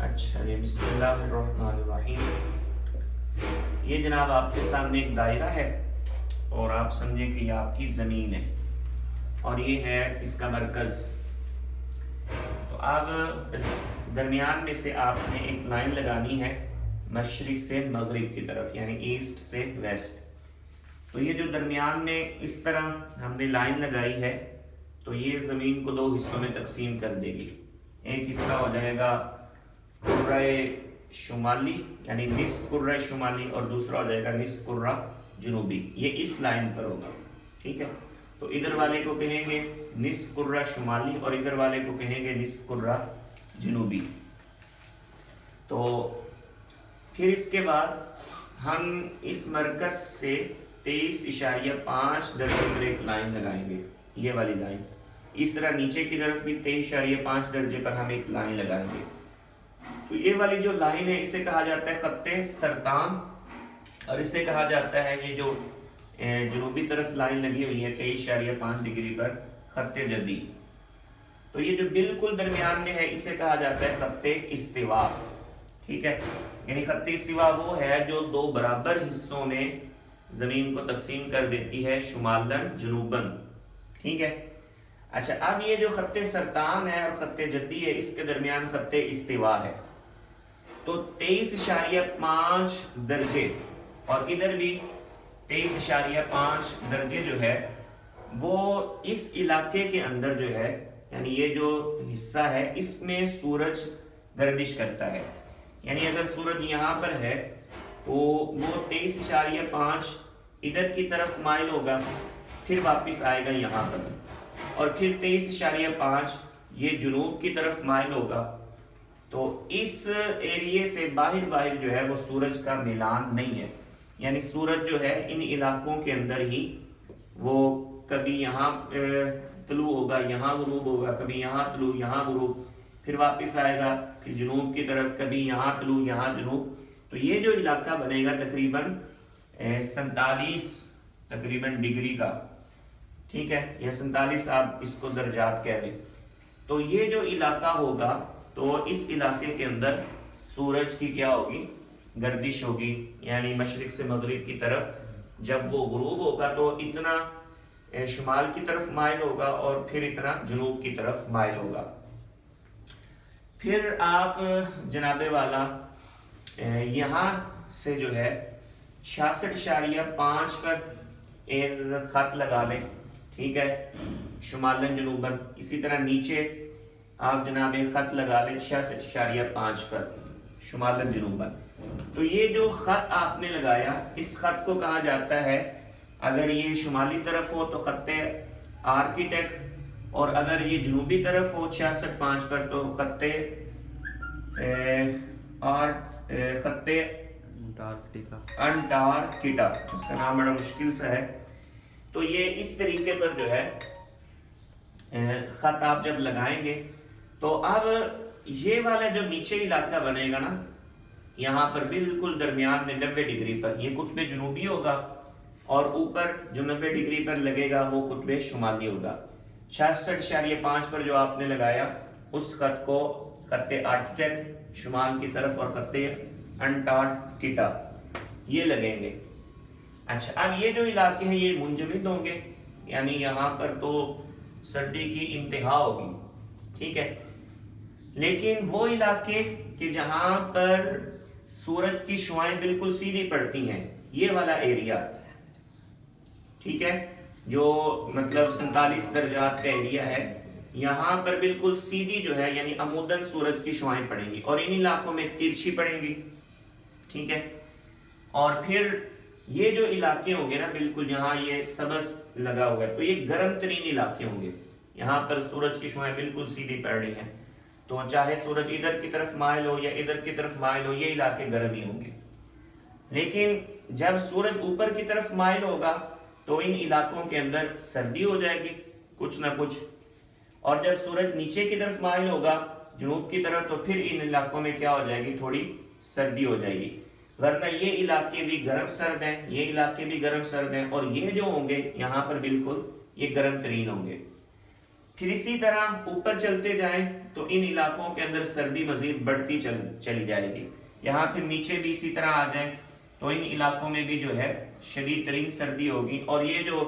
اچھا جی، بسم اللہ الرحمن الرحیم۔ یہ جناب آپ کے سامنے ایک دائرہ ہے اور آپ سمجھیں کہ یہ آپ کی زمین ہے اور یہ ہے اس کا مرکز۔ تو اب درمیان میں سے آپ نے ایک لائن لگانی ہے مشرق سے مغرب کی طرف، یعنی ایسٹ سے ویسٹ۔ تو یہ جو درمیان میں اس طرح ہم نے لائن لگائی ہے تو یہ زمین کو دو حصوں میں تقسیم کر دے گی۔ ایک حصہ ہو جائے گا کرہ شمالی، یعنی نصف کرہ شمالی، اور دوسرا ہو جائے گا نصف کرہ جنوبی۔ یہ اس لائن پر ہوگا، ٹھیک ہے۔ تو ادھر والے کو کہیں گے نصف کرہ شمالی اور ادھر والے کو کہیں گے نصف کرہ جنوبی۔ تو پھر اس کے بعد ہم اس مرکز سے 23.5 درجے پر ایک لائن لگائیں گے، یہ والی لائن۔ اس طرح نیچے کی طرف بھی 23.5 درجے پر ہم ایک لائن لگائیں گے۔ تو یہ والی جو لائن ہے اسے کہا جاتا ہے خط سرطان، اور اسے کہا جاتا ہے یہ جو جنوبی طرف لائن لگی ہوئی ہے 23.5 ڈگری پر، خط جدی۔ تو یہ جو بالکل درمیان میں ہے اسے کہا جاتا ہے خط استوا، ٹھیک ہے۔ یعنی خط استوا وہ ہے جو دو برابر حصوں میں زمین کو تقسیم کر دیتی ہے، شمالن جنوبن، ٹھیک ہے۔ اچھا، اب یہ جو خط سرطان ہے اور خط جدی ہے اس کے درمیان خط استوا ہے، تو 23.5 درجے اور ادھر بھی 23.5 درجے جو ہے وہ اس علاقے کے اندر جو ہے، یعنی یہ جو حصہ ہے اس میں سورج گردش کرتا ہے۔ یعنی اگر سورج یہاں پر ہے تو وہ 23.5 ادھر کی طرف مائل ہوگا، پھر واپس آئے گا یہاں پر، اور پھر 23.5 یہ جنوب کی طرف مائل ہوگا۔ تو اس ایریے سے باہر جو ہے وہ سورج کا میلان نہیں ہے، یعنی سورج جو ہے ان علاقوں کے اندر ہی وہ کبھی یہاں طلوع ہوگا، یہاں غروب ہوگا، کبھی یہاں طلوع یہاں غروب، پھر واپس آئے گا پھر جنوب کی طرف، کبھی یہاں طلوع یہاں جنوب۔ تو یہ جو علاقہ بنے گا تقریباً 47 ڈگری کا، ٹھیک ہے، یا 47 آپ اس کو درجات کہہ دیں۔ تو یہ جو علاقہ ہوگا تو اس علاقے کے اندر سورج کی کیا ہوگی؟ گردش ہوگی، یعنی مشرق سے مغرب کی طرف جب وہ غروب ہوگا تو اتنا شمال کی طرف مائل ہوگا اور پھر اتنا جنوب کی طرف مائل ہوگا۔ پھر آپ جناب والا یہاں سے جو ہے 66.5 پر ایک خط لگا لیں، ٹھیک ہے، شمالن جنوبن۔ اسی طرح نیچے آپ جناب خط لگا لیں 66.5 پر شمالن جنوبن۔ تو یہ جو خط آپ نے لگایا اس خط کو کہا جاتا ہے، اگر یہ شمالی طرف ہو تو خط آرکیٹیکٹ، اور اگر یہ جنوبی طرف ہو 66.5 پر تو خط انٹارکٹیکا، اس کا نام بڑا مشکل سا ہے۔ تو یہ اس طریقے پر جو ہے خط آپ جب لگائیں گے تو اب یہ والا جو نیچے علاقہ بنے گا نا، یہاں پر بالکل درمیان میں 90 ڈگری پر یہ قطب جنوبی ہوگا، اور اوپر جو 90 ڈگری پر لگے گا وہ قطب شمالی ہوگا۔ 66.5 پر جو آپ نے لگایا اس خط کو خط آرکٹیک شمال کی طرف اور خط انٹارکٹیکا یہ لگیں گے۔ اچھا، اب یہ جو علاقے ہیں یہ منجمد ہوں گے، یعنی یہاں پر تو سردی کی انتہا ہوگی، ٹھیک ہے۔ لیکن وہ علاقے کہ جہاں پر سورج کی شعاعیں بالکل سیدھی پڑتی ہیں، یہ والا ایریا، ٹھیک ہے، جو مطلب 47 درجات کا ایریا ہے، یہاں پر بالکل سیدھی جو ہے یعنی عموداً سورج کی شعاعیں پڑیں گی، اور ان علاقوں میں ترچھی پڑیں گی، ٹھیک ہے۔ اور پھر یہ جو علاقے ہوں گے نا بالکل یہاں یہ سبز لگا ہوا ہے، تو یہ گرم ترین علاقے ہوں گے، یہاں پر سورج کی شعاعیں بالکل سیدھی پڑ رہی ہیں، تو چاہے سورج ادھر کی طرف مائل ہو یا ادھر کی طرف مائل ہو یہ علاقے گرم ہی ہوں گے۔ لیکن جب سورج اوپر کی طرف مائل ہوگا تو ان علاقوں کے اندر سردی ہو جائے گی کچھ نہ کچھ، اور جب سورج نیچے کی طرف مائل ہوگا جنوب کی طرف تو پھر ان علاقوں میں کیا ہو جائے گی؟ تھوڑی سردی ہو جائے گی۔ ورنہ یہ علاقے بھی گرم سرد ہیں، یہ علاقے بھی گرم سرد ہیں، اور یہ جو ہوں گے یہاں پر بالکل یہ گرم ترین ہوں گے۔ پھر اسی طرح اوپر چلتے جائیں تو ان علاقوں کے اندر سردی مزید بڑھتی چلی جائے گی. یہاں پھر نیچے بھی اسی طرح آ جائیں تو ان علاقوں میں بھی جو ہے شدید ترین سردی ہوگی. اور یہ جو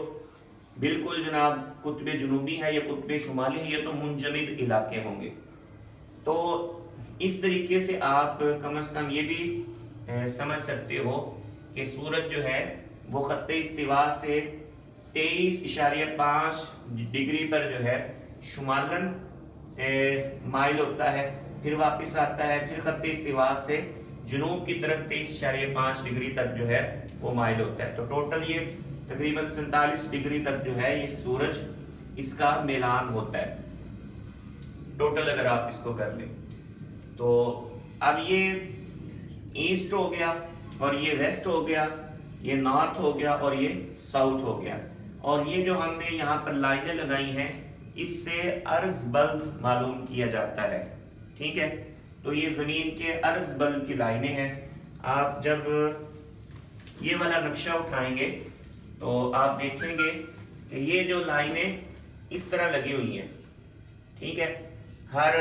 بالکل جناب قطب جنوبی ہے یا قطب شمالی ہے یہ تو منجمد علاقے ہوں گے. تو اس طریقے سے آپ کم از کم یہ بھی سمجھ سکتے ہو کہ سورج جو ہے وہ خط استوا سے 23.5 ڈگری پر جو ہے شمالن مائل ہوتا ہے، پھر واپس آتا ہے، پھر خط استوا سے جنوب کی طرف 23.5 ڈگری تک جو ہے وہ مائل ہوتا ہے. تو ٹوٹل یہ تقریباً 47 ڈگری تک جو ہے یہ سورج اس کا میلان ہوتا ہے ٹوٹل اگر آپ اس کو کر لیں. تو اب یہ ایسٹ ہو گیا اور یہ ویسٹ ہو گیا، یہ نارتھ ہو گیا اور یہ ساؤتھ ہو گیا. اور یہ جو ہم نے یہاں پر لائنیں لگائی ہیں اس سے عرض بلد معلوم کیا جاتا ہے. ٹھیک ہے، تو یہ زمین کے عرض بلد کی لائنیں ہیں. آپ جب یہ والا نقشہ اٹھائیں گے تو آپ دیکھیں گے کہ یہ جو لائنیں اس طرح لگی ہوئی ہیں. ٹھیک ہے، ہر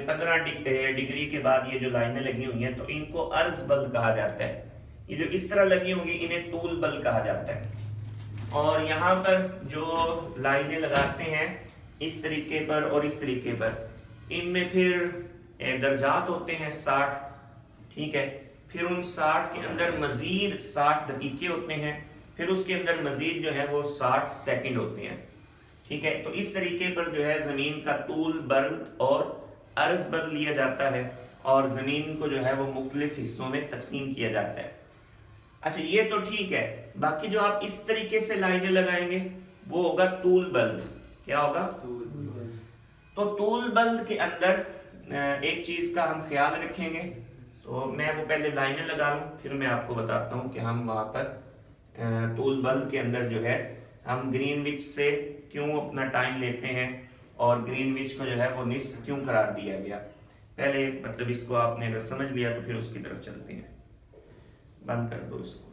15 ڈگری کے بعد یہ جو لائنیں لگی ہوئی ہیں تو ان کو عرض بلد کہا جاتا ہے. یہ جو اس طرح لگی ہوں گی انہیں طول بلد کہا جاتا ہے. اور یہاں پر جو لائنیں لگاتے ہیں اس طریقے پر اور اس طریقے پر، ان میں پھر درجات ہوتے ہیں 60. ٹھیک ہے، پھر ان 60 کے اندر مزید 60 دقیقے ہوتے ہیں، پھر اس کے اندر مزید جو ہے وہ 60 سیکنڈ ہوتے ہیں. ٹھیک ہے، تو اس طریقے پر جو ہے زمین کا طول بلد اور عرض بلد لیا جاتا ہے اور زمین کو جو ہے وہ مختلف حصوں میں تقسیم کیا جاتا ہے. اچھا یہ تو ٹھیک ہے، باقی جو آپ اس طریقے سے لائنیں لگائیں گے وہ ہوگا طول بلد. کیا ہوگا؟ تو طول بلد کے اندر ایک چیز کا ہم خیال رکھیں گے. تو میں وہ پہلے لائنیں لگا لوں پھر میں آپ کو بتاتا ہوں کہ ہم وہاں پر طول بلد کے اندر جو ہے ہم گرین وچ سے کیوں اپنا ٹائم لیتے ہیں اور گرین وچ کو جو ہے وہ نصف کیوں قرار دیا گیا. پہلے مطلب اس کو آپ نے اگر سمجھ لیا تو پھر اس کی طرف چلتے ہیں. بند کر دو اس کو.